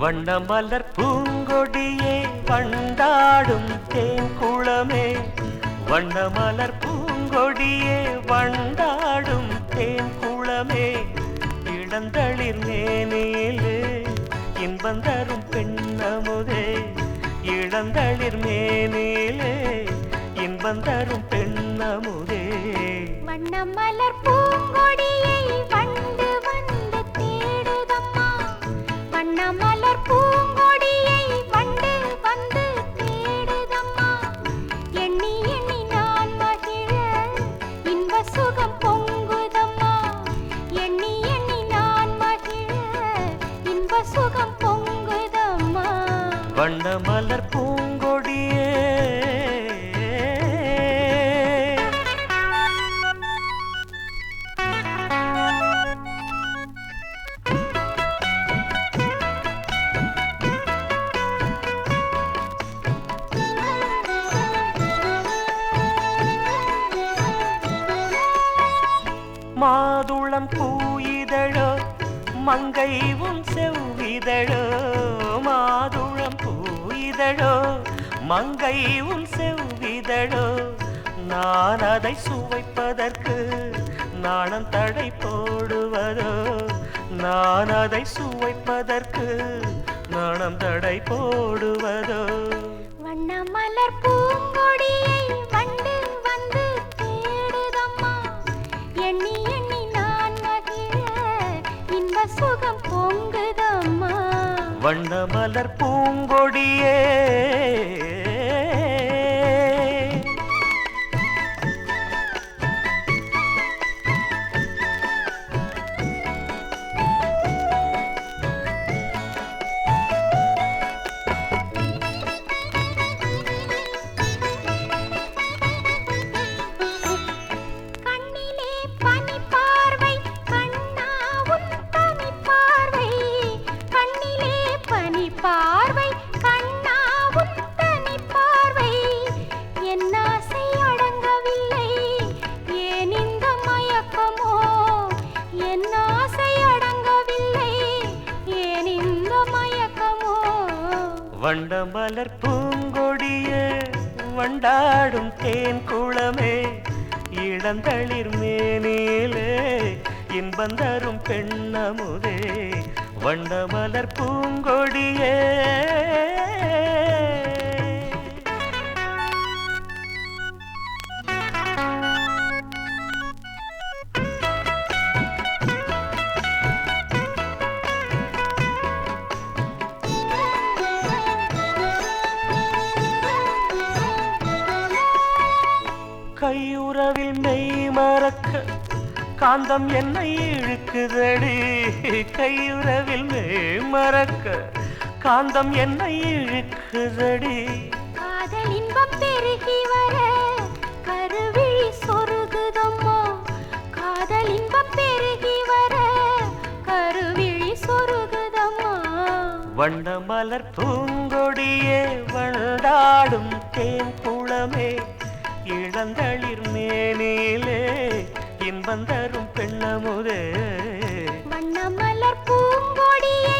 வண்ணமலர் பூங்கொடியே வண்டாடும் தேன்குளமே வண்ணமலர் பூங்கொடியே வண்டாடும் தேன்குளமே இளந்தளிர் மேனிலே இன்பந்தரும் பெண்ணமுதே இளந்தளிர் மேனிலே இன்பந்தரும் பெண்ணமுதே வண்ணமலர் பூங்கொடியை வண்டு வந்து தேடுதம்மா வண்ணமலர் பூங்கொடியை வண்டு வந்து தேடுதம்மா எண்ணி எண்ணி நான் மகிழ இன்ப சுகம் பொங்குதம்மா எண்ணி எண்ணி நான் மகிழ இன்ப சுகம் பொங்குதம்மா வண்ணமலர் பூங்கொடியே மாதுளம் பூயிதழோ மங்கை உன் செவ்விதழோ மாதுளம் பூயிதழோ மங்கை உன் செவ்விதழோ நான் அதை சுவைப்பதற்கு நாணம் தடை போடுவதோ நான் அதை சுவைப்பதற்கு நாணம் தடை போடுவதோ வண்ணமலர் பூங்கொடியை வண்டு வந்து தேடுதம்மா எண்ணி எண்ணி நான் மகிழ இன்ப சுகம் பொங்குதம்மா வண்ணமலர் பூங்கொடியே கண்ணிலே பனி பார்வை கண்ணா உன் தனி பார்வை கண்ணிலே பனி பார்வை கண்ணா உன் தனி பார்வை என் ஆசை அடங்கவில்லை ஏன் இந்த மயக்கமோ என் ஆசை அடங்கவில்லை ஏன் இந்த மயக்கமோ வண்டமலர் பூங்கொடியே வண்டாடும் தேன் குளமே இளந்தளிர் மேனிலே இன்பந்தரும் பெண்ணமுதே வண்டமலர் பூங்கொடியே கையுறவில் மெய் மறக்க காந்தம் என்னை இழுக்குதடி கையுறவில் மெய் மறக்க காந்தம் என்னை இழுக்குதடி காதல் இன்பம் பெருகி வர கருவிழி சொருகுதம்மா காதல் இன்பம் பெருகி வர கருவிழி சொருகுதம்மா வண்ணமலர் பூங்கொடியே வண்டாடும் தேன் குளமே இளந்தளிர் மேனிலே இன்பந்தரும் பெண்ணமுதே வண்ணமலர் பூங்கொடியை